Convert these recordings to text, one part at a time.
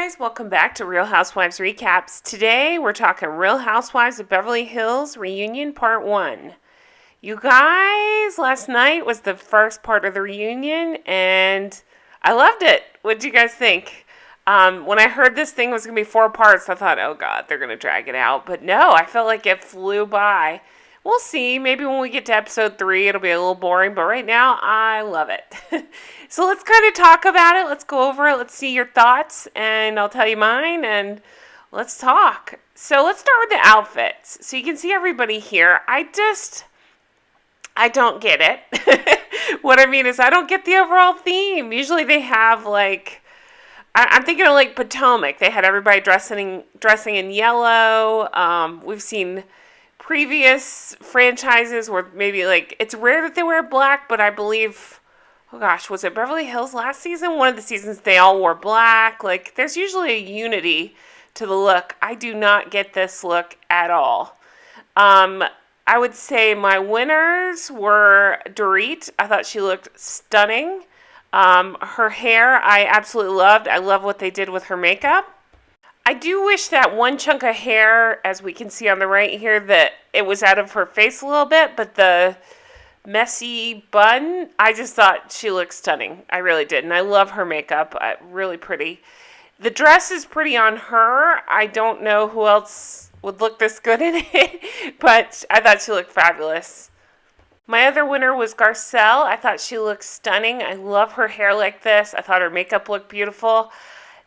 guys, welcome back to Real Housewives Recaps. Today we're talking Real Housewives of Beverly Hills Reunion Part 1. You guys, last night was the first part of the reunion and I loved it. What did you guys think? When I heard this thing was going to be 4 parts, I thought, oh god, they're going to drag it out. But no, I felt like it flew by. We'll see. Maybe when we get to episode 3, it'll be a little boring. But right now, I love it. So let's kind of talk about it. Let's go over it. Let's see your thoughts. And I'll tell you mine. And let's talk. So let's start with the outfits. So you can see everybody here. I don't get it. What I mean is I don't get the overall theme. Usually they have like... I'm thinking of like Potomac. They had everybody dressing in yellow. We've seen... previous franchises where maybe like it's rare that they wear black, but I believe, oh gosh, was it Beverly Hills last season? One of the seasons they all wore black. Like there's usually a unity to the look. I do not get this look at all. I would say my winners were Dorit. I thought she looked stunning. Her hair I absolutely loved. I love what they did with her makeup. I do wish that one chunk of hair, as we can see on the right here, that it was out of her face a little bit, but the messy bun, I just thought she looked stunning. I really did, and I love her makeup. Really pretty. The dress is pretty on her. I don't know who else would look this good in it, but I thought she looked fabulous. My other winner was Garcelle. I thought she looked stunning. I love her hair like this. I thought her makeup looked beautiful.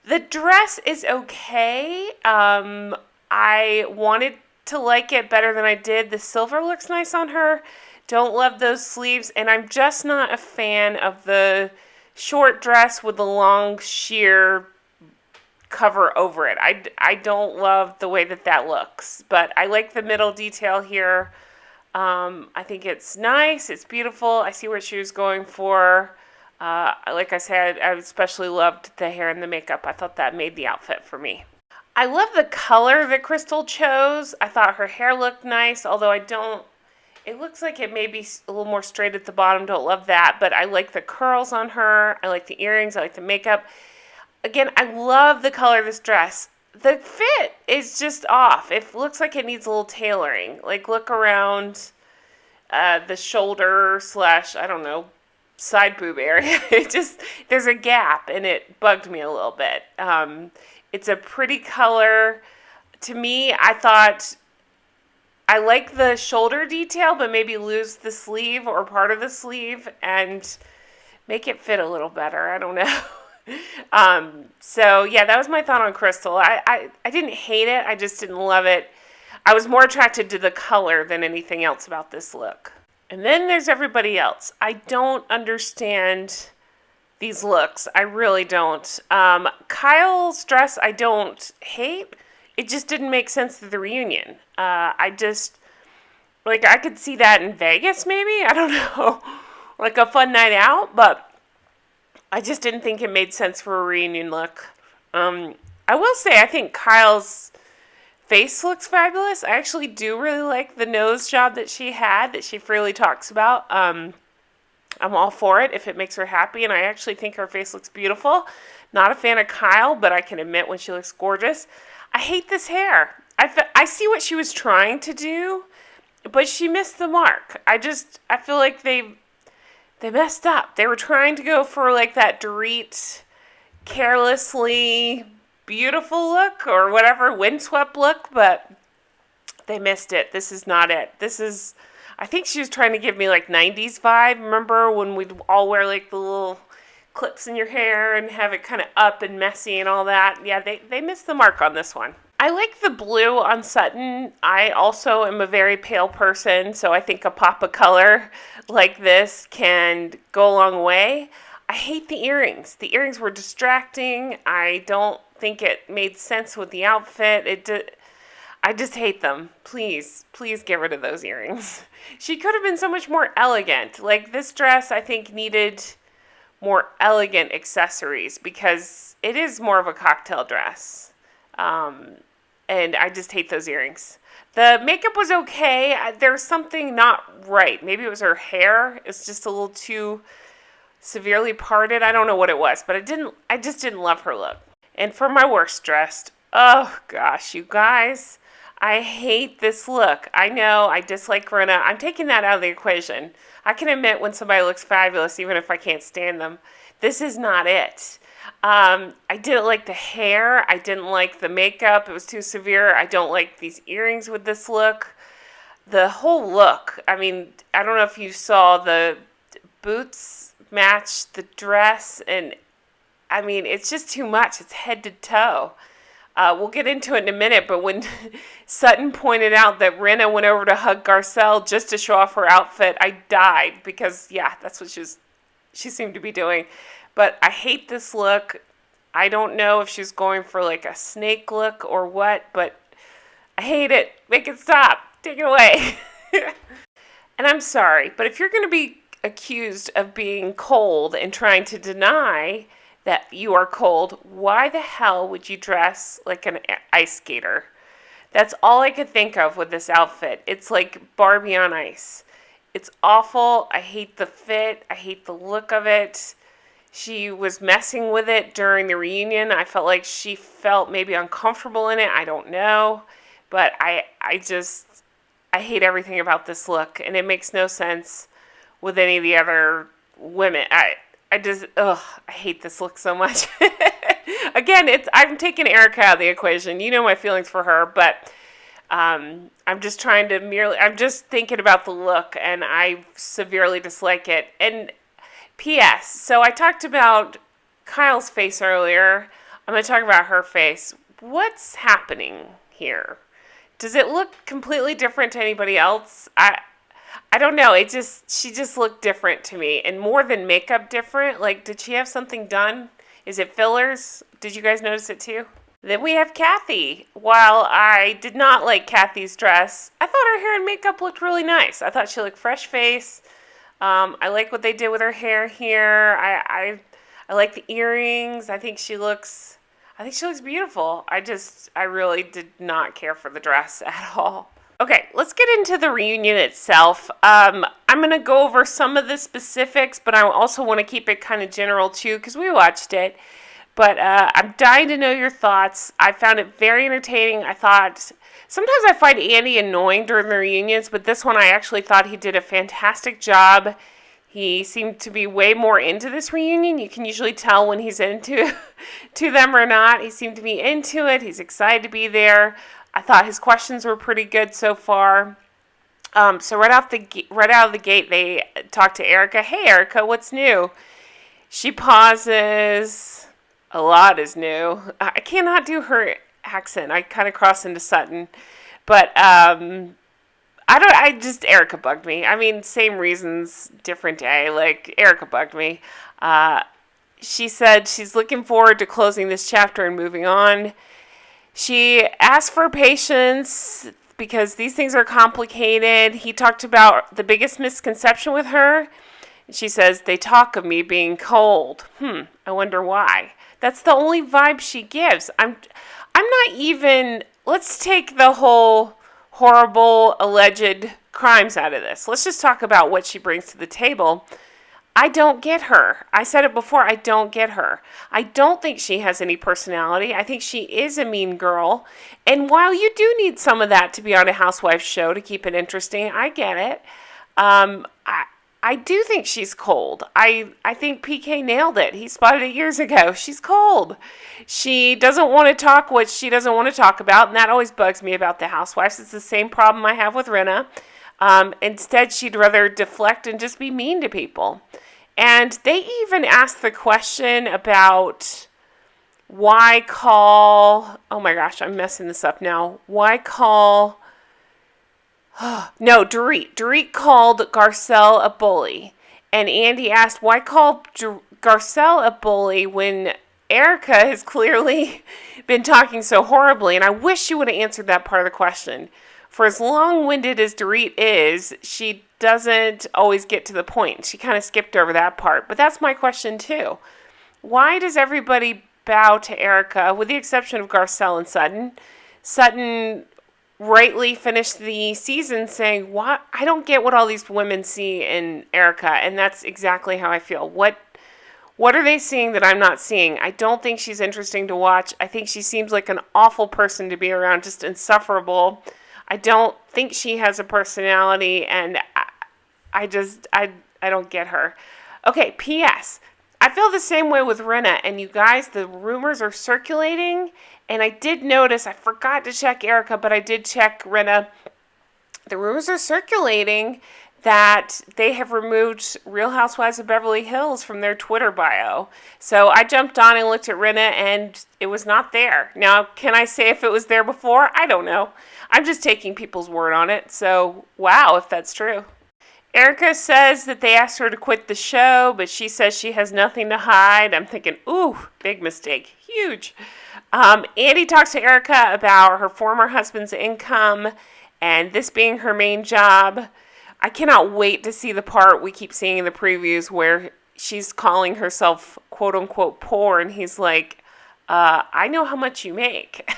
The dress is okay. I wanted to like it better than I did. The silver looks nice on her. Don't love those sleeves. And I'm just not a fan of the short dress with the long sheer cover over it. I don't love the way that looks. But I like the middle detail here. I think it's nice. It's beautiful. I see what she was going for. Like I said, I especially loved the hair and the makeup. I thought that made the outfit for me. I love the color that Crystal chose. I thought her hair looked nice, although it looks like it may be a little more straight at the bottom. Don't love that, but I like the curls on her. I like the earrings. I like the makeup. Again, I love the color of this dress. The fit is just off. It looks like it needs a little tailoring. Like look around the shoulder / I don't know, side boob area. There's a gap and it bugged me a little bit. It's a pretty color. To me, I thought I like the shoulder detail, but maybe lose the sleeve or part of the sleeve and make it fit a little better. I don't know. So yeah, that was my thought on Crystal. I didn't hate it. I just didn't love it. I was more attracted to the color than anything else about this look. And then there's everybody else. I don't understand these looks. I really don't. Kyle's dress I don't hate. It just didn't make sense to the reunion. I could see that in Vegas maybe. I don't know. Like a fun night out. But I just didn't think it made sense for a reunion look. I will say I think Kyle's face looks fabulous. I actually do really like the nose job that she had, that she freely talks about. I'm all for it if it makes her happy, and I actually think her face looks beautiful. Not a fan of Kyle, but I can admit when she looks gorgeous. I hate this hair. I see what she was trying to do, but she missed the mark. I feel like they messed up. They were trying to go for like that Dorit carelessly beautiful look or whatever, windswept look, but they missed it. This is not it. I think she was trying to give me like 90s vibe. Remember when we'd all wear like the little clips in your hair and have it kind of up and messy and all that? Yeah, they missed the mark on this one. I like the blue on Sutton. I also am a very pale person, so I think a pop of color like this can go a long way. I hate the earrings. The earrings were distracting. I don't think it made sense with the outfit. I just hate them. Please get rid of those earrings. She could have been so much more elegant. Like this dress, I think needed more elegant accessories because it is more of a cocktail dress. And I just hate those earrings. The makeup was okay. There's something not right. Maybe it was her hair. It's just a little too severely parted. I don't know what it was, but I just didn't love her look. And for my worst dressed, oh gosh, you guys, I hate this look. I know I dislike Rinna. I'm taking that out of the equation. I can admit when somebody looks fabulous, even if I can't stand them. This is not it. I didn't like the hair. I didn't like the makeup. It was too severe. I don't like these earrings with this look. The whole look. I mean, I don't know if you saw the boots match the dress, and I mean, it's just too much. It's head to toe. We'll get into it in a minute, but when Sutton pointed out that Rinna went over to hug Garcelle just to show off her outfit, I died because, yeah, that's what she seemed to be doing. But I hate this look. I don't know if she's going for like a snake look or what, but I hate it. Make it stop. Take it away. And I'm sorry, but if you're going to be accused of being cold and trying to deny that you are cold, why the hell would you dress like an ice skater? That's all I could think of with this outfit. It's like Barbie on ice. It's awful. I hate the fit. I hate the look of it. She was messing with it during the reunion. I felt like she felt maybe uncomfortable in it. I don't know. But I hate everything about this look, and it makes no sense with any of the other women. I hate this look so much. Again, I'm taking Erika out of the equation. You know my feelings for her, but I'm just thinking about the look, and I severely dislike it. And P.S. So I talked about Kyle's face earlier. I'm going to talk about her face. What's happening here? Does it look completely different to anybody else? I don't know. She just looked different to me, and more than makeup different. Like, did she have something done? Is it fillers? Did you guys notice it too? Then we have Kathy. While I did not like Kathy's dress, I thought her hair and makeup looked really nice. I thought she looked fresh face. I like what they did with her hair here. I like the earrings. I think she looks beautiful. I really did not care for the dress at all. Okay, let's get into the reunion itself. I'm going to go over some of the specifics, but I also want to keep it kind of general too, because we watched it. But I'm dying to know your thoughts. I found it very entertaining. Sometimes I find Andy annoying during the reunions, but this one I actually thought he did a fantastic job. He seemed to be way more into this reunion. You can usually tell when he's into to them or not. He seemed to be into it. He's excited to be there. I thought his questions were pretty good so far. So right out of the gate, they talk to Erika. Hey, Erika, what's new? She pauses. A lot is new. I cannot do her accent. I kind of cross into Sutton, but Erika bugged me. I mean, same reasons, different day. Like, Erika bugged me. She said she's looking forward to closing this chapter and moving on. She asked for patience because these things are complicated. He talked about the biggest misconception with her. She says, they talk of me being cold. I wonder why. That's the only vibe she gives. I'm not even, let's take the whole horrible alleged crimes out of this. Let's just talk about what she brings to the table. I don't get her. I said it before, I don't get her. I don't think she has any personality. I think she is a mean girl. And while you do need some of that to be on a Housewives show to keep it interesting, I get it. I do think she's cold. I think PK nailed it. He spotted it years ago. She's cold. She doesn't want to talk what she doesn't want to talk about, and that always bugs me about the Housewives. It's the same problem I have with Rinna. Instead, she'd rather deflect and just be mean to people. And they even asked the question about why call... Oh my gosh, I'm messing this up now. Why call... No, Dorit. Dorit called Garcelle a bully. And Andy asked, why call Garcelle a bully when Erika has clearly been talking so horribly? And I wish she would have answered that part of the question. For as long-winded as Dorit is, she doesn't always get to the point. She kind of skipped over that part. But that's my question, too. Why does everybody bow to Erika, with the exception of Garcelle and Sutton? Sutton rightly finished the season saying, "What? I don't get what all these women see in Erika," and that's exactly how I feel. What What are they seeing that I'm not seeing? I don't think she's interesting to watch. I think she seems like an awful person to be around, just insufferable. I don't think she has a personality, and I don't get her. Okay, P.S. I feel the same way with Rinna, and you guys, the rumors are circulating, and I did notice, I forgot to check Erika, but I did check Rinna. The rumors are circulating that they have removed Real Housewives of Beverly Hills from their Twitter bio. So I jumped on and looked at Rinna, and it was not there. Now, can I say if it was there before? I don't know. I'm just taking people's word on it. So, wow, if that's true. Erika says that they asked her to quit the show, but she says she has nothing to hide. I'm thinking, ooh, big mistake. Huge. Andy talks to Erika about her former husband's income and this being her main job. I cannot wait to see the part we keep seeing in the previews where she's calling herself quote unquote poor, and he's like, I know how much you make.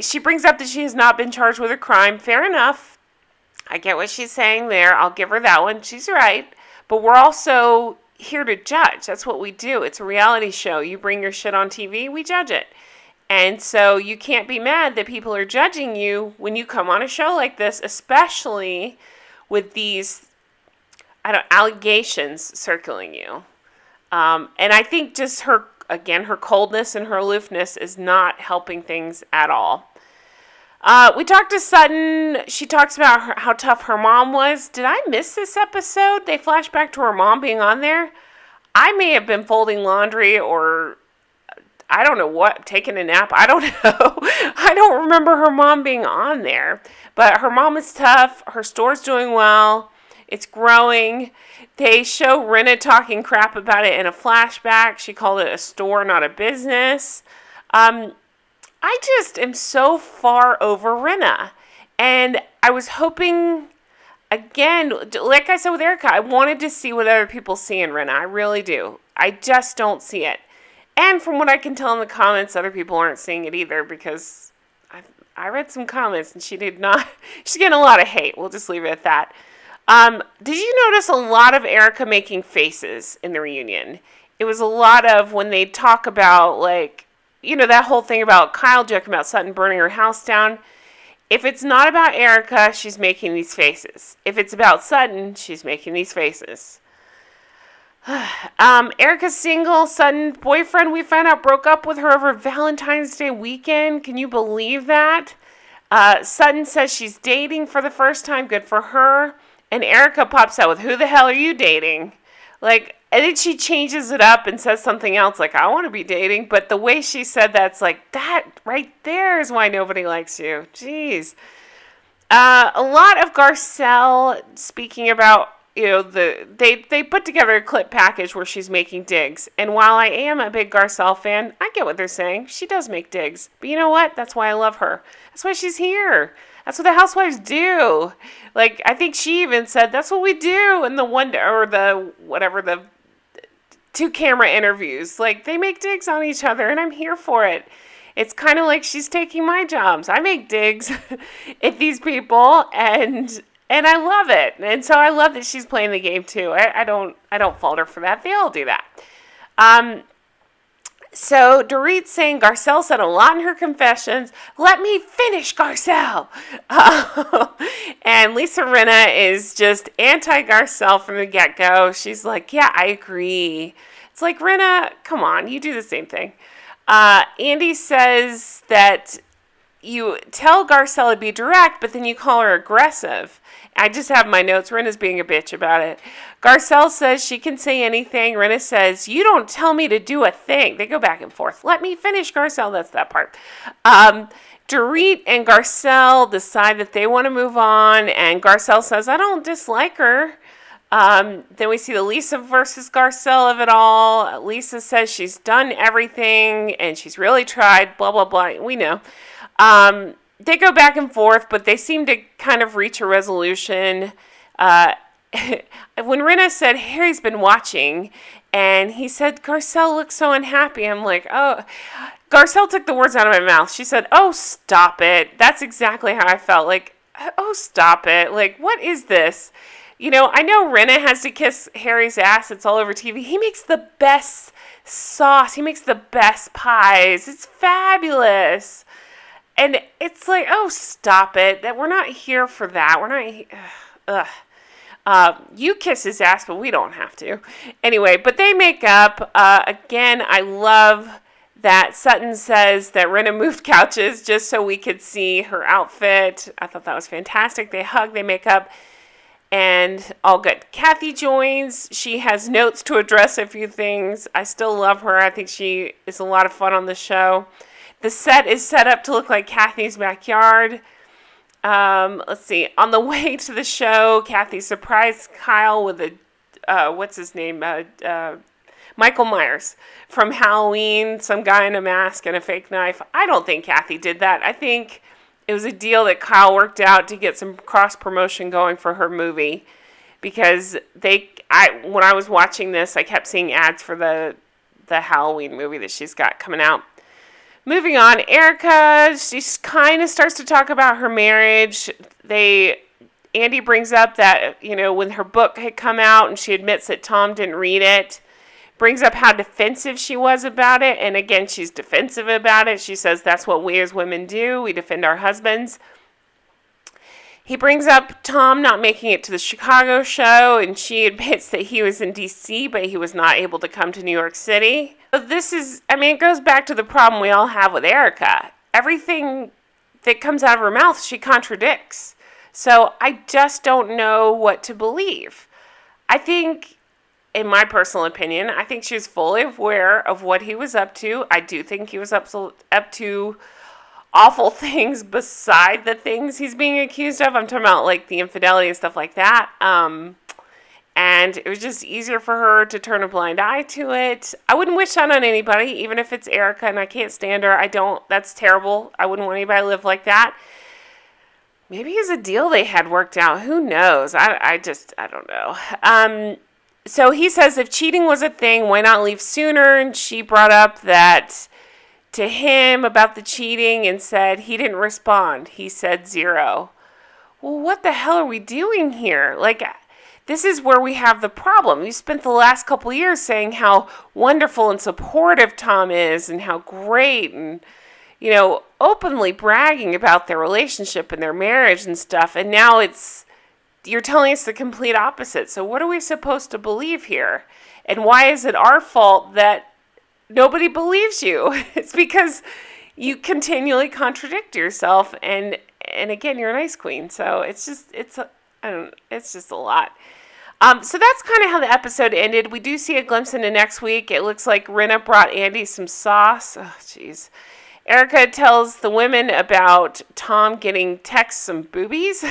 She brings up that she has not been charged with a crime. Fair enough. I get what she's saying there. I'll give her that one. She's right. But we're also here to judge. That's what we do. It's a reality show. You bring your shit on TV, we judge it. And so you can't be mad that people are judging you when you come on a show like this, especially with these allegations circling you. And I think just her coldness and her aloofness is not helping things at all. We talked to Sutton. She talks about how tough her mom was. Did I miss this episode? They flash back to her mom being on there. I may have been folding laundry or I don't know what, taking a nap. I don't know. I don't remember her mom being on there. But her mom is tough. Her store's doing well. It's growing. They show Rinna talking crap about it in a flashback. She called it a store, not a business. I just am so far over Rinna. And I was hoping, again, like I said with Erika, I wanted to see what other people see in Rinna. I really do. I just don't see it. And from what I can tell in the comments, other people aren't seeing it either, because I read some comments and she did not. She's getting a lot of hate. We'll just leave it at that. Did you notice a lot of Erika making faces in the reunion? It was a lot of when they talk about, like, you know, that whole thing about Kyle joking about Sutton burning her house down. If it's not about Erika, she's making these faces. If it's about Sutton, she's making these faces. Erika's single. Sutton's boyfriend, we found out, broke up with her over Valentine's Day weekend. Can you believe that? Sutton says she's dating for the first time. Good for her. And Erika pops out with, who the hell are you dating? Like, I think she changes it up and says something else, like, I want to be dating. But the way she said that's like, that right there is why nobody likes you. Jeez. A lot of Garcelle speaking about, you know, they put together a clip package where she's making digs. And while I am a big Garcelle fan, I get what they're saying. She does make digs. But you know what? That's why I love her. That's why she's here. That's what the housewives do. Like, I think she even said that's what we do in the two camera interviews. Like, they make digs on each other, and I'm here for it. It's kind of like she's taking my jobs. I make digs at these people, and I love it. And so I love that she's playing the game too. I don't fault her for that. They all do that. So Dorit's saying Garcelle said a lot in her confessions. Let me finish, Garcelle. And Lisa Rinna is just anti-Garcelle from the get-go. She's like, yeah, I agree. It's like, Rinna, come on, you do the same thing. Andy says that you tell Garcelle to be direct, but then you call her aggressive. I just have my notes. Rinna's being a bitch about it. Garcelle says she can say anything. Rinna says, you don't tell me to do a thing. They go back and forth. Let me finish, Garcelle. That's that part. Dorit and Garcelle decide that they want to move on, and Garcelle says, I don't dislike her. Then we see the Lisa versus Garcelle of it all. Lisa says she's done everything, and she's really tried, blah, blah, blah. We know. They go back and forth, but they seem to kind of reach a resolution. When Rinna said Harry's been watching, and he said Garcelle looks so unhappy, I'm like, oh. Garcelle took the words out of my mouth. She said, oh, stop it. That's exactly how I felt. Like, oh, stop it. Like, what is this? I know Rinna has to kiss Harry's ass. It's all over TV. He makes the best sauce. He makes the best pies. It's fabulous. And it's like, oh, stop it. That we're not here for that. We're not. You kiss his ass, but we don't have to. Anyway, but they make up. Again, I love that Sutton says that Rinna moved couches just so we could see her outfit. I thought that was fantastic. They hug, they make up, and all good. Kathy joins. She has notes to address a few things. I still love her. I think she is a lot of fun on the show. The set is set up to look like Kathy's backyard. Let's see. On the way to the show, Kathy surprised Kyle with a, what's his name? Michael Myers from Halloween, some guy in a mask and a fake knife. I don't think Kathy did that. I think it was a deal that Kyle worked out to get some cross-promotion going for her movie, because when I was watching this, I kept seeing ads for the Halloween movie that she's got coming out. Moving on, Erika, she kind of starts to talk about her marriage. Andy brings up that, when her book had come out and she admits that Tom didn't read it, brings up how defensive she was about it. And again, she's defensive about it. She says that's what we as women do. We defend our husbands. He brings up Tom not making it to the Chicago show, and she admits that he was in D.C., but he was not able to come to New York City. So it goes back to the problem we all have with Erika. Everything that comes out of her mouth, she contradicts. So I just don't know what to believe. I think, in my personal opinion, I think she was fully aware of what he was up to. I do think he was up to awful things beside the things he's being accused of. I'm talking about like the infidelity and stuff like that. And it was just easier for her to turn a blind eye to it. I wouldn't wish that on anybody, even if it's Erika and I can't stand her. That's terrible. I wouldn't want anybody to live like that. Maybe it's a deal they had worked out. Who knows? I don't know. So he says if cheating was a thing, why not leave sooner? And she brought up that to him about the cheating and said he didn't respond. He said 0. Well, what the hell are we doing here? Like, this is where we have the problem. You spent the last couple of years saying how wonderful and supportive Tom is and how great, and, openly bragging about their relationship and their marriage and stuff. And now you're telling us the complete opposite. So what are we supposed to believe here? And why is it our fault that nobody believes you? It's because you continually contradict yourself. And again, you're an ice queen. So it's just a lot. So that's kind of how the episode ended. We do see a glimpse into next week. It looks like Rinna brought Andy some sauce. Oh, jeez. Erika tells the women about Tom getting texts some boobies.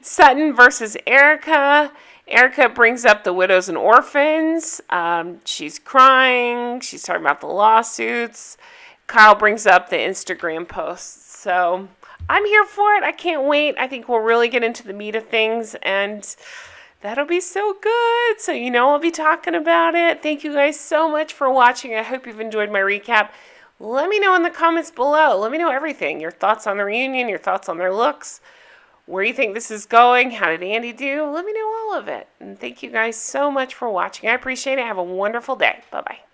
Sutton versus Erika. Erika brings up the widows and orphans. She's crying. She's talking about the lawsuits. Kyle brings up the Instagram posts. So I'm here for it. I can't wait. I think we'll really get into the meat of things, and that'll be so good. So I'll be talking about it. Thank you guys so much for watching. I hope you've enjoyed my recap. Let me know in the comments below. Let me know everything. Your thoughts on the reunion, your thoughts on their looks, where you think this is going, how did Andy do? Let me know all of it. And thank you guys so much for watching. I appreciate it. Have a wonderful day. Bye-bye.